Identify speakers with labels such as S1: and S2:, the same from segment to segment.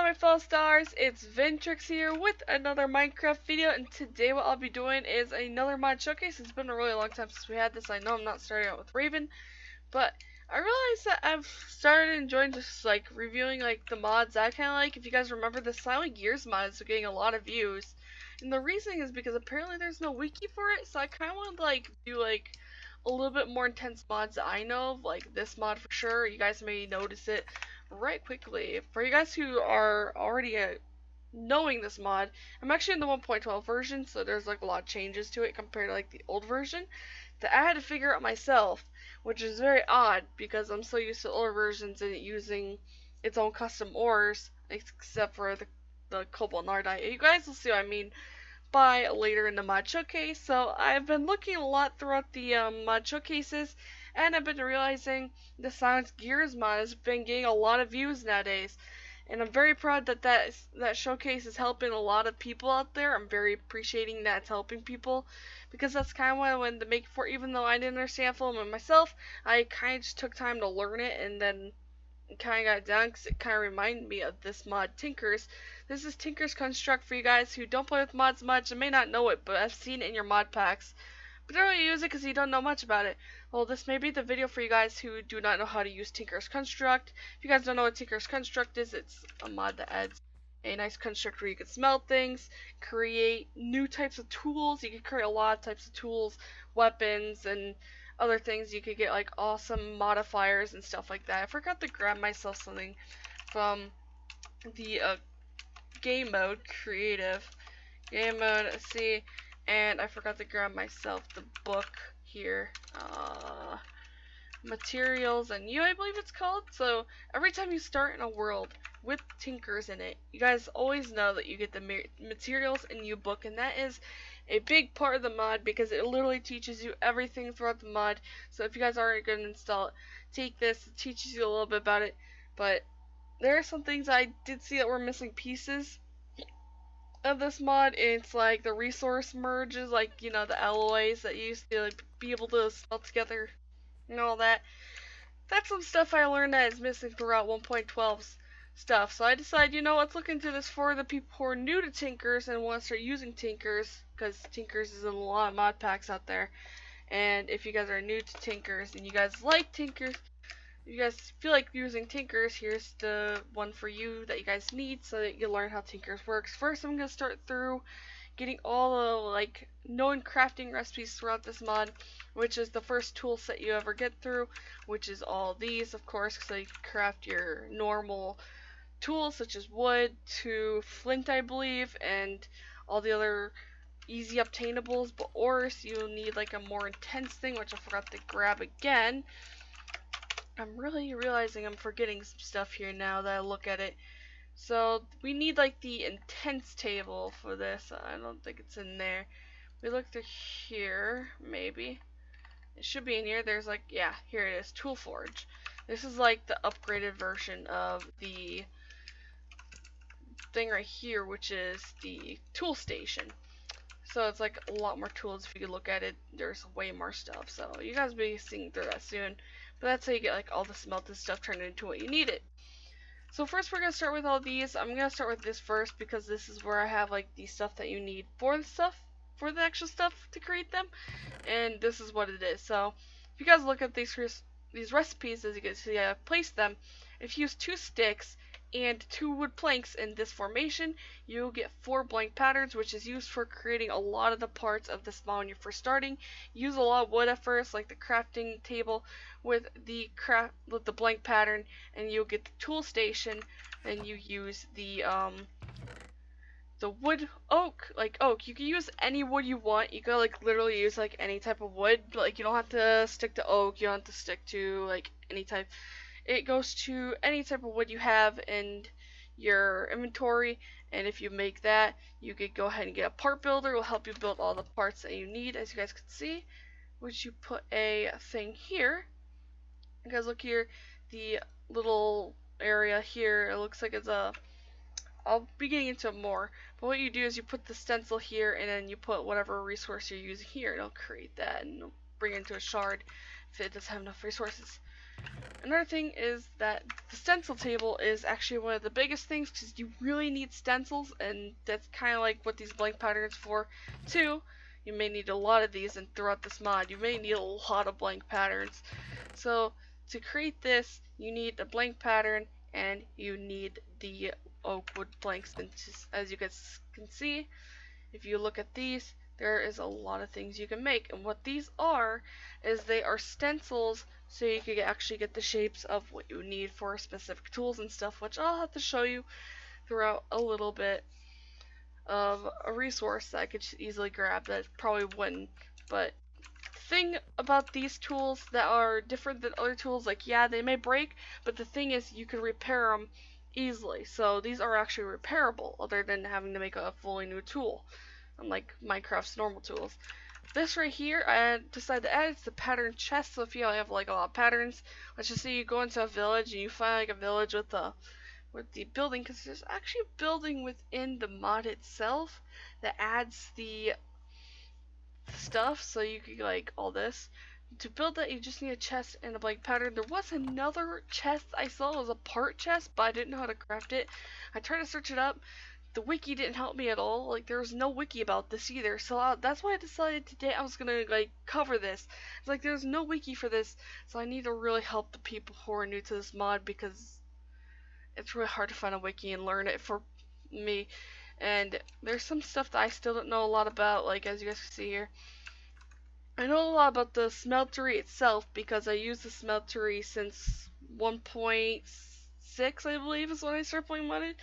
S1: my fellow stars, it's Ventrix here with another Minecraft video, and today what I'll be doing is another mod showcase. It's been a really long time since we had this. I know I'm not starting out with Raven, but I realized that I've started enjoying just like reviewing like the mods I kind of like. If you guys remember, the Silent Gears mod is getting a lot of views, and the reason is because apparently there's no wiki for it, so I kind of want to like do like a little bit more intense mods that I know of, like this mod for sure. You guys may notice it right quickly. For you guys who are already knowing this mod, I'm actually in the 1.12 version, so there's like a lot of changes to it compared to like the old version that I had to figure out myself, which is very odd because I'm so used to older versions and it using its own custom ores, except for the cobalt nardite. You guys will see what I mean by later in the mod showcase. So I've been looking a lot throughout the mod showcases, and I've been realizing the Silent Gears mod has been getting a lot of views nowadays, and I'm very proud that that showcase is helping a lot of people out there. I'm very appreciating that it's helping people, because that's kind of what I wanted to make it for. Even though I didn't understand Filament myself, I kind of just took time to learn it, and then kind of got it down because it kind of reminded me of this mod, Tinkers. This is Tinker's Construct for you guys who don't play with mods much and may not know it, but I've seen it in your mod packs, but don't really use it because you don't know much about it. Well, this may be the video for you guys who do not know how to use Tinker's Construct. If you guys don't know what Tinker's Construct is, it's a mod that adds a nice construct where you can smelt things, create new types of tools. You can create a lot of types of tools, weapons, and other things. You could get like awesome modifiers and stuff like that. I forgot to grab myself something from the game mode, creative game mode, let's see, and I forgot to grab myself the book here, materials and you, I believe it's called. So every time you start in a world with tinkers in it, you guys always know that you get the materials and you book, and that is a big part of the mod because it literally teaches you everything throughout the mod. So if you guys aren't going to install it, take this. It teaches you a little bit about it, but there are some things I did see that were missing pieces of this mod. It's like the resource merges, like, you know, the alloys that you used to like, be able to smelt together and all that. That's some stuff I learned that is missing throughout 1.12's stuff. So I decided, you know, let's look into this for the people who are new to Tinkers and want to start using Tinkers, because Tinkers is in a lot of mod packs out there. And if you guys are new to Tinkers and you guys like Tinkers, if you guys feel like using Tinkers, here's the one for you that you guys need so that you learn how Tinkers works. First, I'm going to start through getting all the like known crafting recipes throughout this mod, which is the first tool set you ever get through, which is all these, of course, so you can craft your normal tools such as wood to flint, I believe, and all the other easy obtainables. But ores, you'll need like a more intense thing, which I forgot to grab again. I'm really realizing I'm forgetting some stuff here now that I look at it. So we need like the intense table for this. I don't think it's in there. We look through here, maybe. It should be in here. There's like, yeah, here it is, Tool Forge. This is like the upgraded version of the thing right here, which is the tool station. So it's like a lot more tools. If you could look at it, there's way more stuff. So you guys will be seeing through that soon. But that's how you get like all the smelted stuff turned into what you need it. So first we're going to start with all these. I'm going to start with this first because this is where I have like the stuff that you need for the actual stuff to create them. And this is what it is. So if you guys look at these recipes, as you can see, I've placed them. If you use 2 sticks and 2 wood planks in this formation, you'll get 4 blank patterns, which is used for creating a lot of the parts of this mod when you're first starting. Use a lot of wood at first, like the crafting table with the blank pattern, and you'll get the tool station. And you use the wood oak, like oak. You can use any wood you want. You can like literally use like any type of wood. Like you don't have to stick to oak. You don't have to stick to like any type. It goes to any type of wood you have in your inventory, and if you make that, you could go ahead and get a part builder. It will help you build all the parts that you need, as you guys can see. Which you put a thing here. You guys look here, the little area here. It looks like it's a. I'll be getting into it more, but what you do is you put the stencil here, and then you put whatever resource you're using here, and it'll create that, and it'll bring it into a shard if it doesn't have enough resources. Another thing is that the stencil table is actually one of the biggest things because you really need stencils, and that's kind of like what these blank patterns for too. You may need a lot of these, and throughout this mod you may need a lot of blank patterns. So to create this, you need a blank pattern and you need the oak wood blanks. And just, as you guys can see, if you look at these, there is a lot of things you can make. And what these are is they are stencils, so you can actually get the shapes of what you need for specific tools and stuff, which I'll have to show you throughout a little bit of a resource that I could easily grab that probably wouldn't. But the thing about these tools that are different than other tools, like, yeah, they may break, but the thing is you can repair them easily. So these are actually repairable, other than having to make a fully new tool, unlike Minecraft's normal tools. This right here, I decided to add, it's the pattern chest. So if you have like a lot of patterns, let's just say you go into a village and you find like a village with the building, because there's actually a building within the mod itself that adds the stuff, so you could like all this. To build that, you just need a chest and a blank pattern. There was another chest I saw, it was a part chest, but I didn't know how to craft it. I tried to search it up. The wiki didn't help me at all. Like, there was no wiki about this either. So that's why I decided today I was gonna like cover this. It's like there's no wiki for this, so I need to really help the people who are new to this mod, because it's really hard to find a wiki and learn it for me. And there's some stuff that I still don't know a lot about, like as you guys can see here. I know a lot about the smeltery itself because I used the smeltery since 1.6, I believe, is when I started playing modded.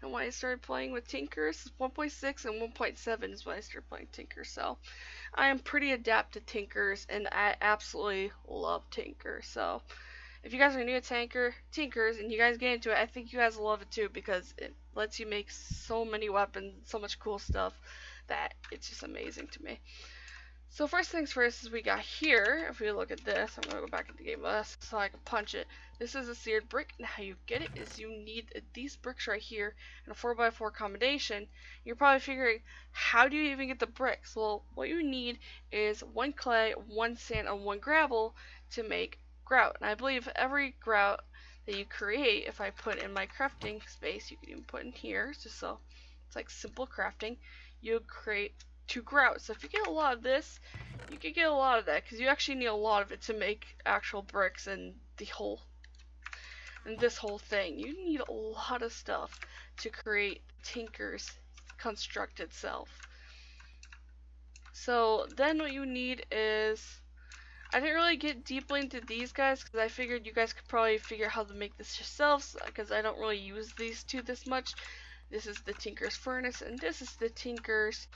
S1: And when I started playing with Tinkers, 1.6 and 1.7 is when I started playing Tinkers. So I am pretty adept to Tinkers, and I absolutely love Tinkers. So if you guys are new to Tinkers and you guys get into it, I think you guys will love it too, because it lets you make so many weapons, so much cool stuff, that it's just amazing to me. So first things first is we got here, if we look at this, I'm going to go back into game list so I can punch it. This is a seared brick, and how you get it is you need these bricks right here in a 4x4 combination. You're probably figuring, how do you even get the bricks? Well, what you need is 1 clay, 1 sand, and 1 gravel to make grout. And I believe every grout that you create, if I put in my crafting space, you can even put in here, just so it's like simple crafting, you create 2 grout. So if you get a lot of this, you can get a lot of that, because you actually need a lot of it to make actual bricks and this whole thing. You need a lot of stuff to create Tinker's construct itself. So then what you need is, I didn't really get deeply into these guys because I figured you guys could probably figure out how to make this yourselves, because I don't really use these two this much. This is the Tinker's furnace, and this is the Tinker's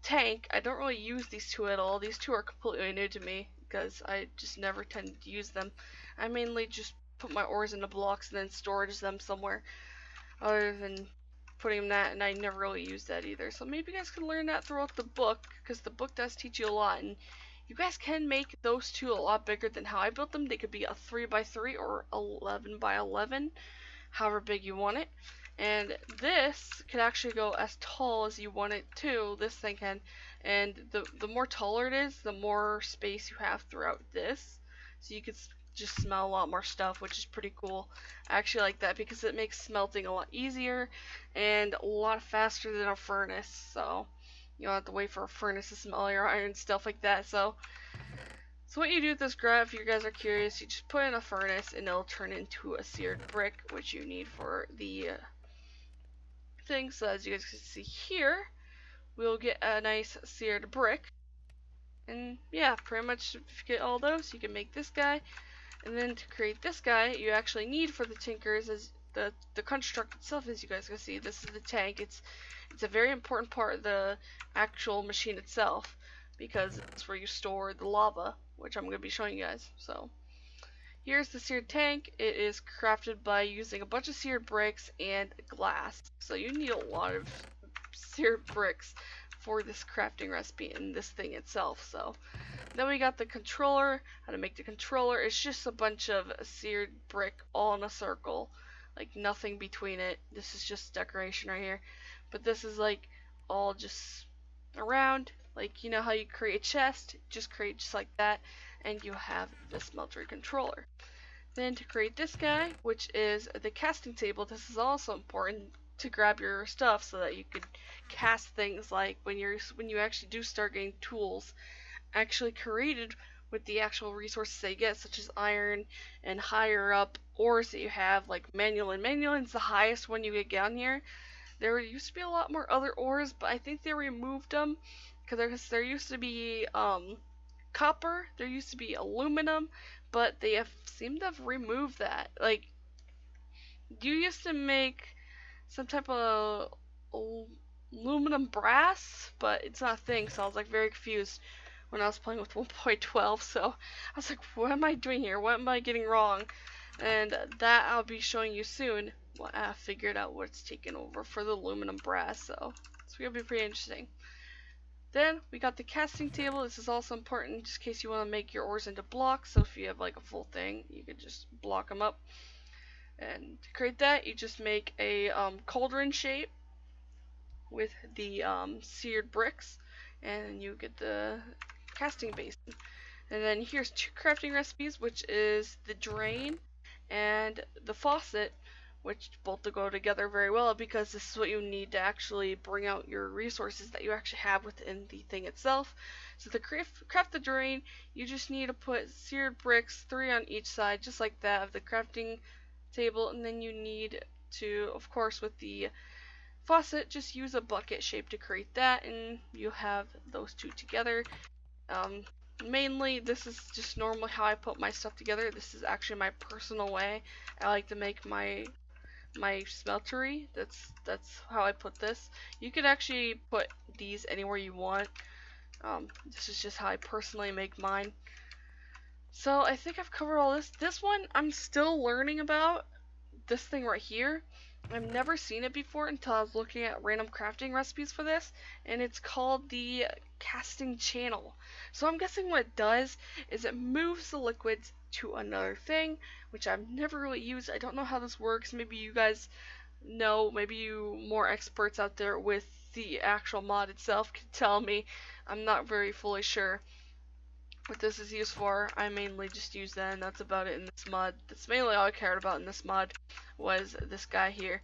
S1: tank. I don't really use these two at all. These two are completely new to me because I just never tend to use them. I mainly just put my ores into blocks and then storage them somewhere other than putting them that, and I never really use that either. So maybe you guys can learn that throughout the book, because the book does teach you a lot, and you guys can make those two a lot bigger than how I built them. They could be a 3x3 or 11x11, however big you want it. And this can actually go as tall as you want it to, this thing can, and the more taller it is, the more space you have throughout this, so you could just smell a lot more stuff, which is pretty cool. I actually like that because it makes smelting a lot easier and a lot faster than a furnace, so you don't have to wait for a furnace to smell your iron and stuff like that. So what you do with this grout, if you guys are curious, you just put in a furnace and it'll turn into a seared brick, which you need for the thing. So as you guys can see here, we'll get a nice seared brick, and yeah, pretty much if you get all those, you can make this guy. And then to create this guy, you actually need for the Tinkers is the construct itself. As you guys can see, this is the tank. It's a very important part of the actual machine itself, because it's where you store the lava, which I'm going to be showing you guys. So here's the seared tank. It is crafted by using a bunch of seared bricks and glass. So you need a lot of seared bricks for this crafting recipe and this thing itself. So then we got the controller. How to make the controller. It's just a bunch of seared brick all in a circle, like nothing between it. This is just decoration right here, but this is like all just around, like, you know how you create a chest, just create just like that, and you have the smeltery controller. Then to create this guy, which is the casting table, this is also important to grab your stuff so that you could cast things like when you actually do start getting tools actually created with the actual resources that you get, such as iron and higher up ores that you have, like manual. Manulin's the highest one you get down here. There used to be a lot more other ores, but I think they removed them because there used to be copper, there used to be aluminum, but they have seemed to have removed that. Like, you used to make some type of aluminum brass, but it's not a thing, so I was like very confused when I was playing with 1.12, so I was like, what am I doing here? What am I getting wrong? And that I'll be showing you soon. Well, I figured out what's taken over for the aluminum brass, so it's gonna be pretty interesting. Then we got the casting table. This is also important just in case you want to make your ores into blocks. So if you have like a full thing, you could just block them up. And to create that, you just make a cauldron shape with the seared bricks, and you get the casting basin. And then here's two crafting recipes, which is the drain and the faucet, which both go together very well because this is what you need to actually bring out your resources that you actually have within the thing itself. So to craft the drain, you just need to put seared bricks, 3 on each side, just like that of the crafting table, and then you need to, of course, with the faucet, just use a bucket shape to create that, and you have those two together. Mainly, this is just normally how I put my stuff together. This is actually my personal way. I like to make my smeltery. That's how I put this. You could actually put these anywhere you want. This is just how I personally make mine. So I think I've covered all this. This one I'm still learning about. This thing right here. I've never seen it before until I was looking at random crafting recipes for this, and it's called the casting channel. So I'm guessing what it does is it moves the liquids to another thing, which I've never really used. I don't know how this works. Maybe you guys know, maybe you more experts out there with the actual mod itself can tell me. I'm not very fully sure what this is used for. I mainly just use that, and that's about it in this mod. That's mainly all I cared about in this mod was this guy here.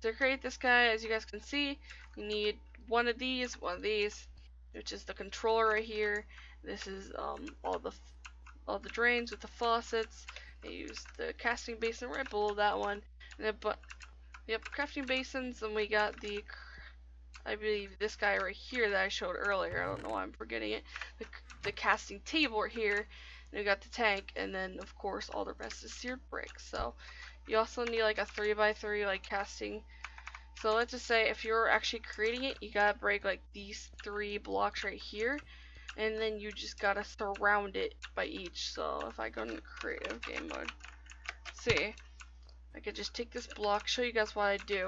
S1: To create this guy, as you guys can see, you need one of these, which is the controller right here. This is all the drains with the faucets. I use the casting basin right below that one, and then crafting basins. And we got I believe this guy right here that I showed earlier. I don't know why I'm forgetting it. The casting table right here. And we got the tank, and then of course all the rest is seared bricks. So you also need like a 3x3 like casting. So let's just say if you're actually creating it, you gotta break like these 3 blocks right here, and then you just gotta surround it by each. So if I go into creative game mode, see, I could just take this block, show you guys what I do.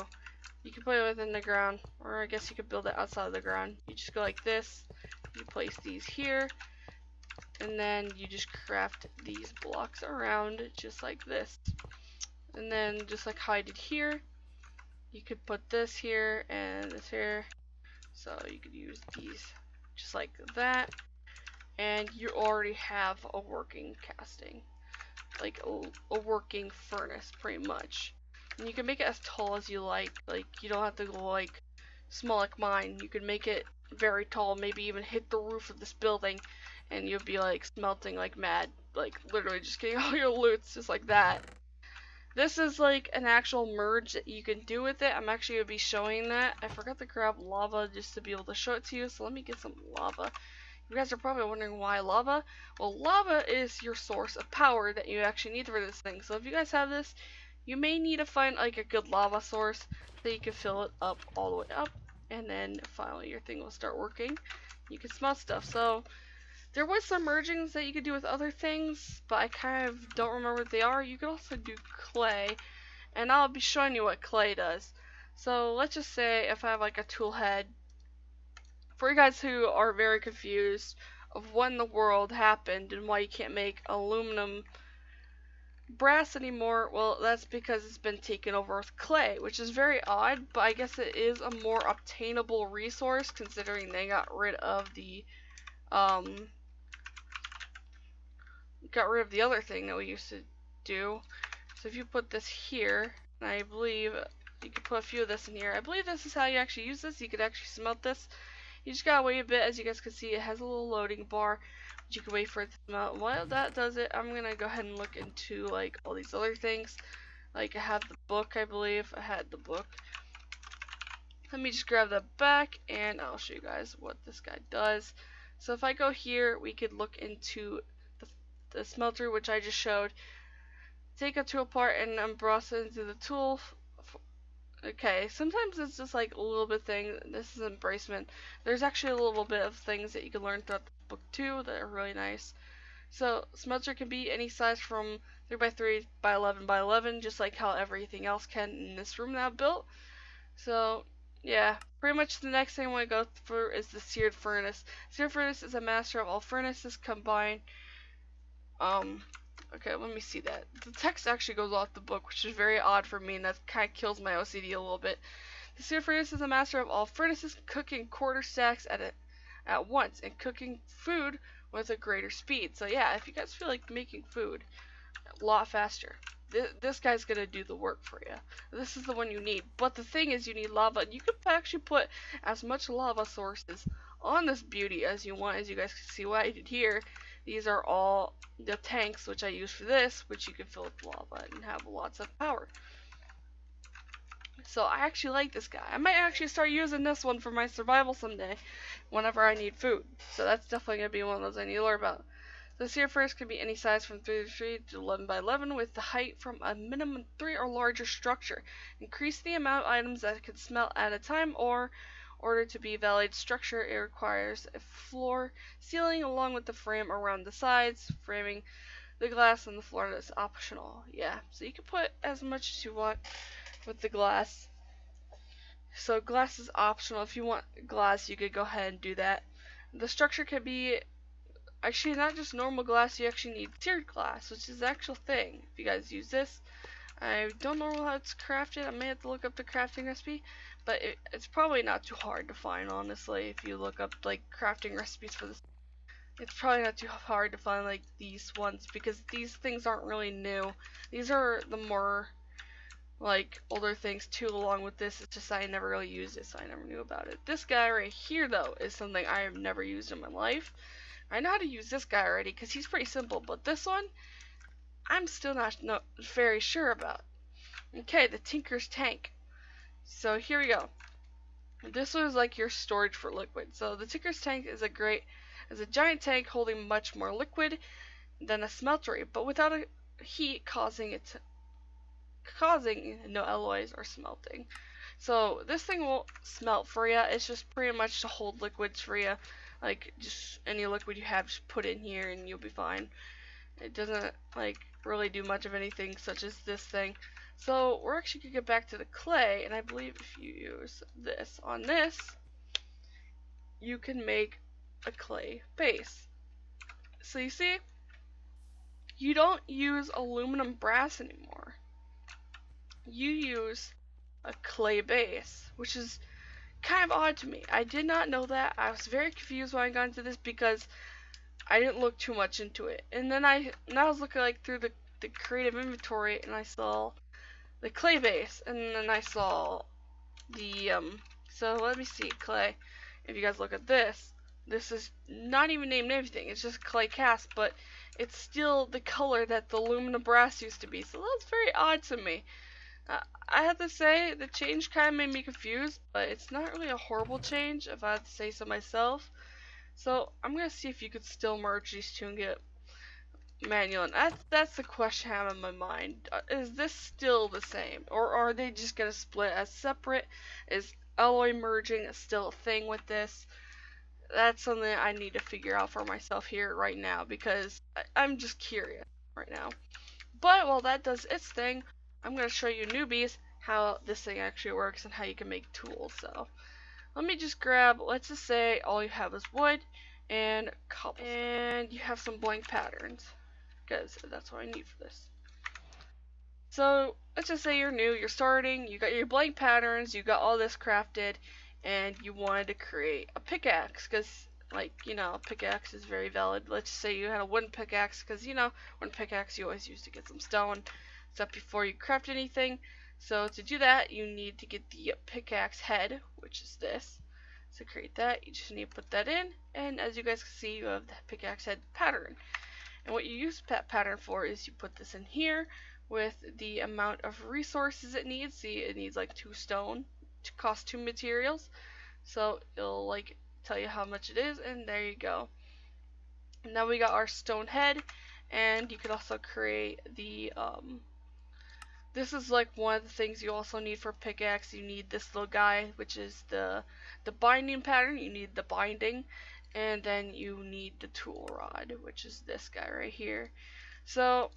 S1: You can put it within the ground, or I guess you could build it outside of the ground. You just go like this, you place these here, and then you just craft these blocks around just like this. And then just like how I did here, you could put this here and this here. So you could use these just like that, and you already have a working casting, like a working furnace pretty much. And you can make it as tall as you like you don't have to go like small like mine. You could make it very tall, maybe even hit the roof of this building, and you'll be like smelting like mad, like literally just getting all your loots just like that. This is like an actual merge that you can do with it. I'm actually going to be showing that. I forgot to grab lava just to be able to show it to you, so let me get some lava. You guys are probably wondering why lava. Well, lava is your source of power that you actually need for this thing. So if you guys have this, you may need to find like a good lava source so you can fill it up all the way up, and then finally your thing will start working. You can smelt stuff. So there was some mergings that you could do with other things, but I kind of don't remember what they are. You could also do clay, and I'll be showing you what clay does. So let's just say if I have like a tool head, for you guys who are very confused of when the world happened and why you can't make aluminum brass anymore, well, that's because it's been taken over with clay, which is very odd, but I guess it is a more obtainable resource considering they got rid of the other thing that we used to do. So if you put this here, and I believe you could put a few of this in here. I believe this is how you actually use this. You could actually smelt this. You just gotta wait a bit. As you guys can see, it has a little loading bar, but you can wait for it to smelt. While that does it, I'm gonna go ahead and look into like all these other things. Like I have the book, I believe. I had the book. Let me just grab that back and I'll show you guys what this guy does. So if I go here, we could look into the smelter, which I just showed. Take a tool apart and emboss it into the tool. Okay, sometimes it's just like a little bit thing. This is embracement. There's actually a little bit of things that you can learn throughout the book too that are really nice. So smelter can be any size from 3 by 3 by 11 by 11, just like how everything else can in this room that I built. So yeah, pretty much the next thing I want to go through is the seared furnace. Seared furnace is a master of all furnaces combined. Okay, let me see that. The text actually goes off the book, which is very odd for me, and that kind of kills my OCD a little bit. The seared furnace is a master of all furnaces, cooking quarter stacks at once, and cooking food with a greater speed. So yeah, if you guys feel like making food a lot faster, this guy's gonna do the work for you. This is the one you need. But the thing is, you need lava. You can actually put as much lava sources on this beauty as you want. As you guys can see what I did here. These are all the tanks which I use for this, which you can fill with lava and have lots of power. So I actually like this guy. I might actually start using this one for my survival someday, whenever I need food. So that's definitely going to be one of those I need to learn about. The seared furnace can be any size from 3 by 3 to 11 by 11 with the height from a minimum 3 or larger structure. Increase the amount of items that it can smelt at a time, or order to be valid structure, it requires a floor ceiling along with the frame around the sides. Framing the glass on the floor is optional. Yeah, so you can put as much as you want with the glass. So glass is optional. If you want glass, you could go ahead and do that. The structure can be actually not just normal glass, you actually need seared glass, which is the actual thing. If you guys use this, I don't know how it's crafted. I may have to look up the crafting recipe, but it's probably not too hard to find, honestly. If you look up like crafting recipes for this, it's probably not too hard to find like these ones, because these things aren't really new. These are the more like older things too, along with this. It's just I never really used it, so I never knew about it. This guy right here though is something I have never used in my life. I know how to use this guy already because he's pretty simple, but this one I'm still not very sure about. Okay, the Tinker's Tank. So here we go. This was like your storage for liquid. So the Tinker's Tank is a giant tank holding much more liquid than a smeltery, but without a heat causing no alloys or smelting. So this thing will smelt for you. It's just pretty much to hold liquids for you. Like just any liquid you have, just put in here and you'll be fine. It doesn't like really do much of anything such as this thing. So we're actually gonna get back to the clay, and I believe if you use this on this, you can make a clay base. So you see, you don't use aluminum brass anymore. You use a clay base, which is kind of odd to me. I did not know that. I was very confused when I got into this because I didn't look too much into it. And then I was looking like through the creative inventory, and I saw the clay base, and then I saw the so let me see, clay. If you guys look at this is not even named anything. It's just clay cast, but it's still the color that the aluminum brass used to be. So that's very odd to me. I have to say, the change kind of made me confused, but it's not really a horrible change, if I had to say so myself. So I'm gonna see if you could still merge these two and get manual. And that's the question I have in my mind. Is this still the same, or are they just gonna split as separate? Is alloy merging still a thing with this? That's something I need to figure out for myself here right now, because I'm just curious right now. But while that does its thing, I'm going to show you newbies how this thing actually works and how you can make tools. So let me just grab, let's just say all you have is wood and cobblestone, and you have some blank patterns, because that's what I need for this. So let's just say you're new, you're starting, you got your blank patterns, you got all this crafted, and you wanted to create a pickaxe, because Like, you know, pickaxe is very valid. Let's say you had a wooden pickaxe, because, you know, wooden pickaxe you always use to get some stone stuff before you craft anything. So to do that, you need to get the pickaxe head, which is this. To create that, you just need to put that in, and as you guys can see, you have the pickaxe head pattern. And what you use that pattern for is you put this in here with the amount of resources it needs. See, it needs like 2 stone to cost 2 materials. So it'll like tell you how much it is, and there you go. Now we got our stone head, and you could also create the this is like one of the things you also need for pickaxe. You need this little guy, which is the binding pattern. You need the binding, and then you need the tool rod, which is this guy right here. So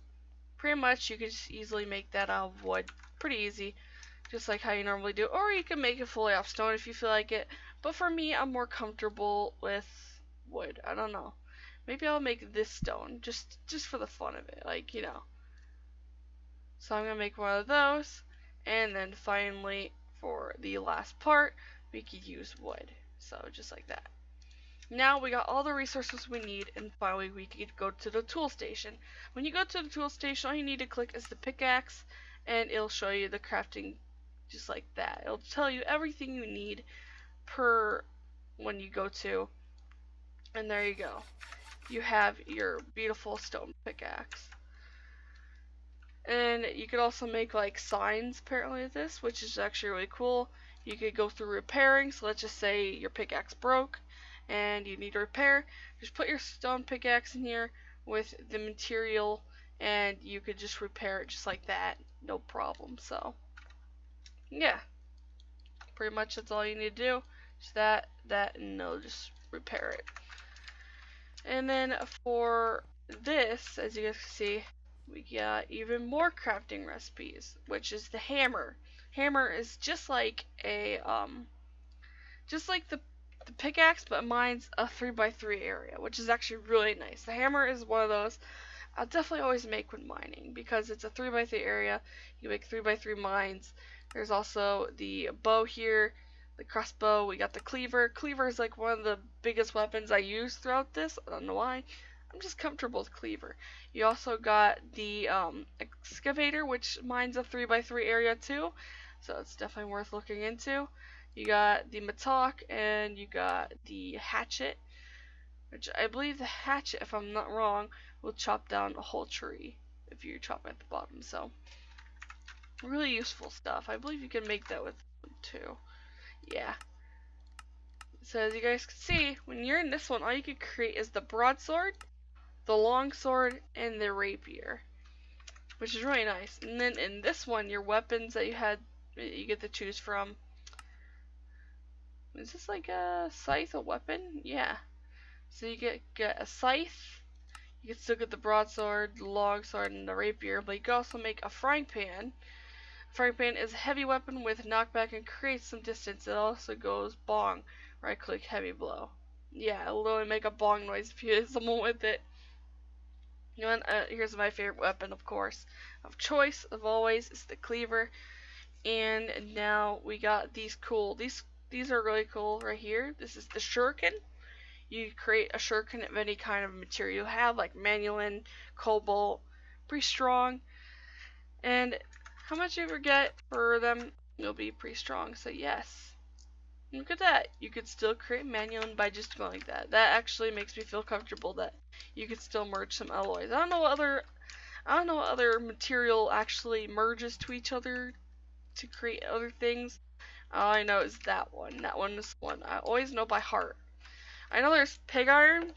S1: pretty much you could just easily make that out of wood, pretty easy, just like how you normally do. Or you can make it fully off stone if you feel like it. But for me, I'm more comfortable with wood. I don't know. Maybe I'll make this stone just for the fun of it, like, you know. So I'm gonna make one of those, and then finally for the last part, we could use wood. So just like that. Now we got all the resources we need, and finally we could go to the tool station. When you go to the tool station, all you need to click is the pickaxe, and it'll show you the crafting just like that. It'll tell you everything you need per when you go to, and there you go. You have your beautiful stone pickaxe. And you could also make like signs apparently with this, which is actually really cool. You could go through repairing, so let's just say your pickaxe broke and you need to repair. Just put your stone pickaxe in here with the material, and you could just repair it just like that, no problem. So yeah, pretty much that's all you need to do. Just that, and it'll just repair it. And then for this, as you guys can see, we got even more crafting recipes, which is the hammer. Hammer is just like a just like the pickaxe, but mine's a 3x3 area, which is actually really nice. The hammer is one of those I'll definitely always make when mining, because it's a 3x3 area. You make 3x3 mines. There's also the bow here, the crossbow. We got the cleaver. Cleaver is like one of the biggest weapons I use throughout this. I don't know why. I'm just comfortable with cleaver. You also got the excavator, which mine's a 3x3 area too, so it's definitely worth looking into. You got the mattock, and you got the hatchet, which I believe the hatchet, if I'm not wrong, will chop down a whole tree if you chop at the bottom. So really useful stuff. I believe you can make that with wood too. Yeah. So as you guys can see, when you're in this one, all you can create is the broadsword, the longsword, and the rapier, which is really nice. And then in this one, your weapons that you get to choose from. Is this like a scythe, a weapon? Yeah. So you get a scythe. You can still get the broadsword, the longsword, and the rapier, but you can also make a frying pan. A frying pan is a heavy weapon with knockback and creates some distance. It also goes bong. Right click, heavy blow. Yeah, it'll literally make a bong noise if you hit someone with it. You know, here's my favorite weapon, of course, of choice, of always, is the cleaver. And now we got these cool, these are really cool right here. This is the shuriken. You create a shuriken of any kind of material you have, like manulin, cobalt, pretty strong. And how much you ever get for them, you'll be pretty strong. So yes, look at that. You could still create manulin by just going like that. That actually makes me feel comfortable that you could still merge some alloys. I don't know what other material actually merges to each other to create other things. All I know is that one. That one is one I always know by heart. I know there's pig iron,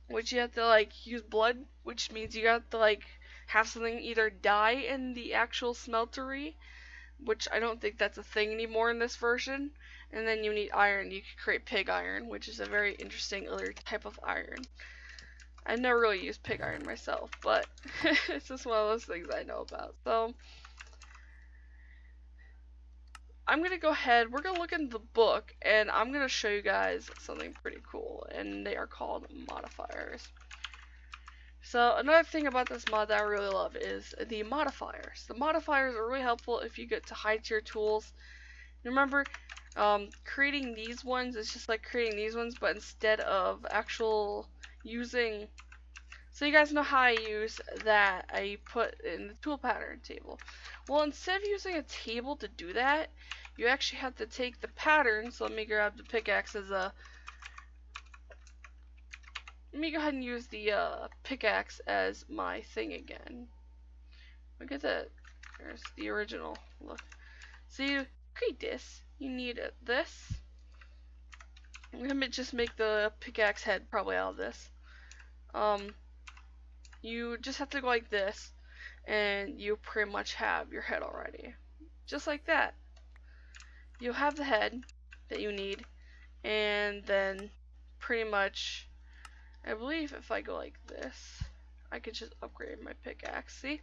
S1: which you have to like use blood, which means you have to like have something either die in the actual smeltery, which I don't think that's a thing anymore in this version. And then you need iron. You can create pig iron, which is a very interesting other type of iron. I've never really used pig iron myself, but it's just one of those things I know about. So I'm gonna go ahead, we're gonna look in the book, and I'm gonna show you guys something pretty cool, and they are called modifiers. So another thing about this mod that I really love is the modifiers. The modifiers are really helpful if you get to high tier tools. Remember, Creating these ones is just like creating these ones, but instead of actual using, so you guys know how I use that, I put in the tool pattern table. Well, instead of using a table to do that, you actually have to take the pattern. So let me grab the pickaxe as a, let me go ahead and use the pickaxe as my thing again. Look at that. There's the original. Look. So you create this. You need this. I'm gonna just make the pickaxe head probably out of this. You just have to go like this, and you pretty much have your head already. Just like that. You'll have the head that you need, and then pretty much, I believe if I go like this, I could just upgrade my pickaxe, see?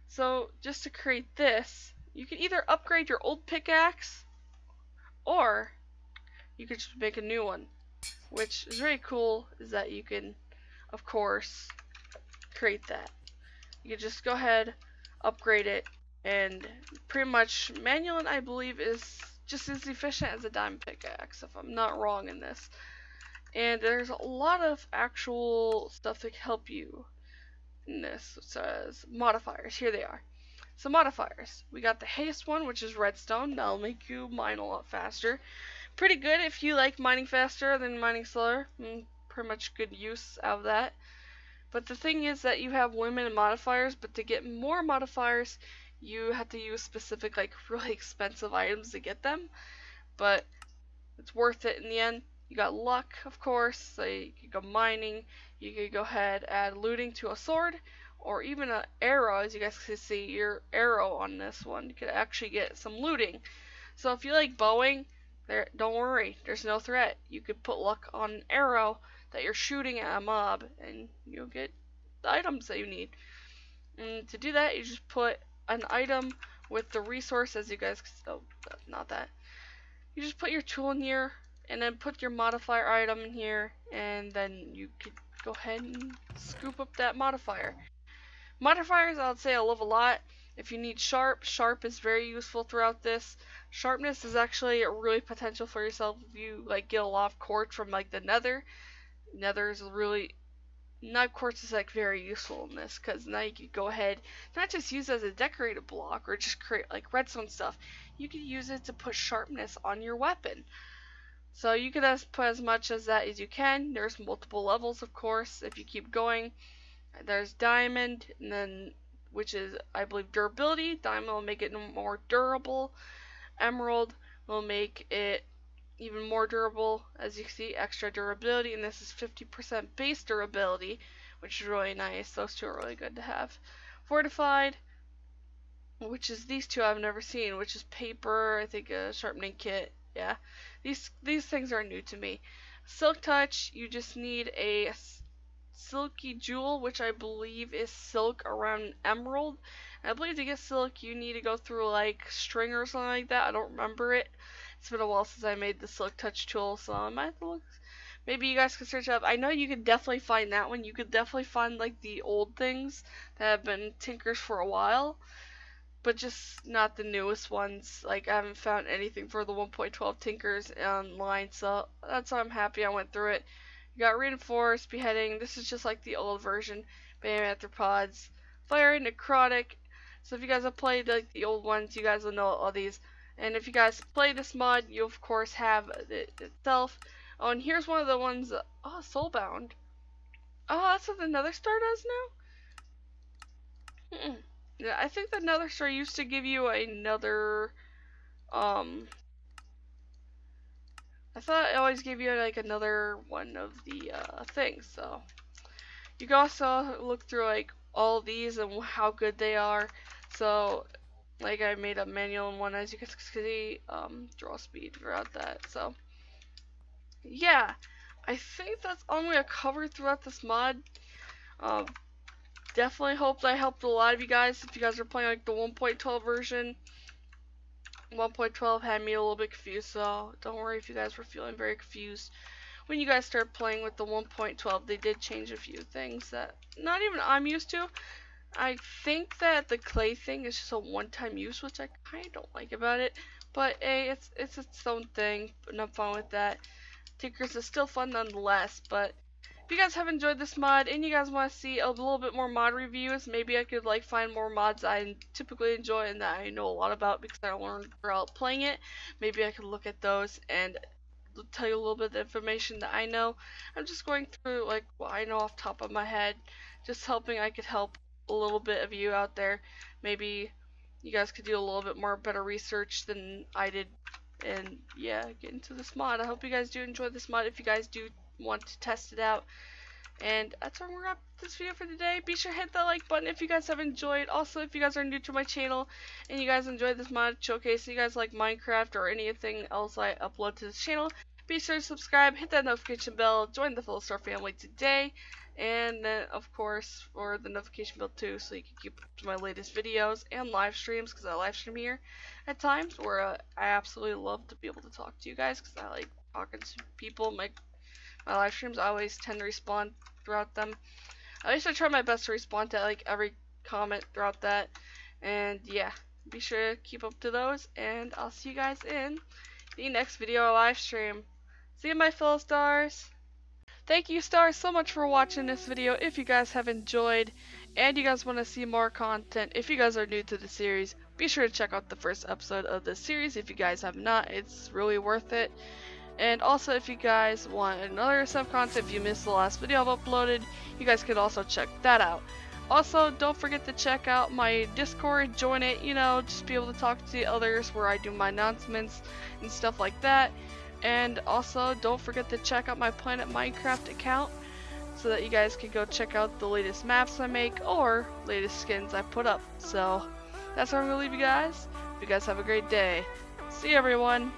S1: So just to create this, you can either upgrade your old pickaxe, or you could just make a new one. Which is very cool, is that you can, of course, create that. You can just go ahead, upgrade it, and pretty much manual, I believe, is just as efficient as a diamond pickaxe, if I'm not wrong in this. And there's a lot of actual stuff to help you in this. It says modifiers. Here they are. So modifiers. We got the haste one, which is redstone. That'll make you mine a lot faster. Pretty good if you like mining faster than mining slower. Pretty much good use out of that. But the thing is that you have limited modifiers, but to get more modifiers, you have to use specific, like, really expensive items to get them. But it's worth it in the end. You got luck, of course, so you could go mining, you could go ahead, add looting to a sword, or even an arrow. As you guys can see, your arrow on this one, you could actually get some looting. So if you like bowing, don't worry, there's no threat. You could put luck on an arrow that you're shooting at a mob, and you'll get the items that you need. And to do that, you just put an item with the resource, as you guys, oh, not that. You just put your tool in here, and then put your modifier item in here, and then you could go ahead and scoop up that modifier. Modifiers, I would say I love a lot. If you need sharp, sharp is very useful throughout this. Sharpness is actually a really potential for yourself if you like get a lot of quartz from like the nether. Nether is really, knife quartz is like very useful in this, because now you could go ahead, not just use it as a decorative block or just create like redstone stuff. You could use it to put sharpness on your weapon. So you could put as much as that as you can. There's multiple levels, of course, if you keep going. There's diamond, and then, which is, I believe, durability. Diamond will make it more durable. Emerald will make it even more durable. As you can see, extra durability, and this is 50% base durability, which is really nice. Those two are really good to have. Fortified, which is these two I've never seen, which is paper, I think a sharpening kit. Yeah, these things are new to me. Silk touch, you just need a silky jewel, which I believe is silk around emerald. And I believe to get silk you need to go through like string or something like that. I don't remember it. It's been a while since I made the silk touch tool, so I might have to look. Maybe you guys can search up. I know you could definitely find that one. You could definitely find like the old things that have been tinkers for a while, but just not the newest ones. Like, I haven't found anything for the 1.12 tinkers online, so that's why I'm happy I went through it. You got reinforced, beheading. This is just like the old version. Bam, arthropods, fire, necrotic. So if you guys have played like the old ones, you guys will know all these. And if you guys play this mod, you of course have it itself. Oh, and here's one of the ones. Oh, soulbound. Oh, that's what the Nether Star does now. Yeah, I think the Nether Star used to give you another. I thought it always gave you like another one of the things. So you can also look through like all these and how good they are. So like I made a manual one, as you can see, draw speed throughout that. So yeah, I think that's all I'm gonna cover throughout this mod. Definitely hope I helped a lot of you guys. If you guys are playing like the 1.12 version, 1.12 had me a little bit confused, so don't worry if you guys were feeling very confused. When you guys start playing with the 1.12, they did change a few things that not even I'm used to. I think that the clay thing is just a one-time use, which I kind of don't like about it. But hey, it's its own thing, and I'm fine with that. Tinkers is still fun nonetheless, but if you guys have enjoyed this mod and you guys want to see a little bit more mod reviews, maybe I could like find more mods I typically enjoy and that I know a lot about because I learned throughout playing it. Maybe I could look at those and tell you a little bit of the information that I know. I'm just going through like what I know off the top of my head, just hoping I could help a little bit of you out there. Maybe you guys could do a little bit more better research than I did. And yeah, get into this mod. I hope you guys do enjoy this mod. If you guys do want to test it out, and that's where we're wrap this video for today. Be sure to hit that like button if you guys have enjoyed. Also, if you guys are new to my channel and you guys enjoyed this mod showcase, and you guys like Minecraft or anything else I upload to this channel, be sure to subscribe, hit that notification bell, join the Full Star family today, and then of course for the notification bell too, so you can keep up to my latest videos and live streams, because I live stream here at times where I absolutely love to be able to talk to you guys because I like talking to people. My live streams, I always tend to respond throughout them. At least I try my best to respond to like every comment throughout that. And yeah, be sure to keep up to those, and I'll see you guys in the next video or live stream. See you, my fellow stars. Thank you, stars, so much for watching this video. If you guys have enjoyed and you guys want to see more content, if you guys are new to the series, be sure to check out the first episode of this series. If you guys have not, it's really worth it. And also, if you guys want another sub content, if you missed the last video I've uploaded, you guys could also check that out. Also, don't forget to check out my Discord, join it, you know, just be able to talk to others where I do my announcements and stuff like that. And also, don't forget to check out my Planet Minecraft account so that you guys can go check out the latest maps I make or latest skins I put up. So, that's where I'm going to leave you guys. Hope you guys have a great day. See you, everyone.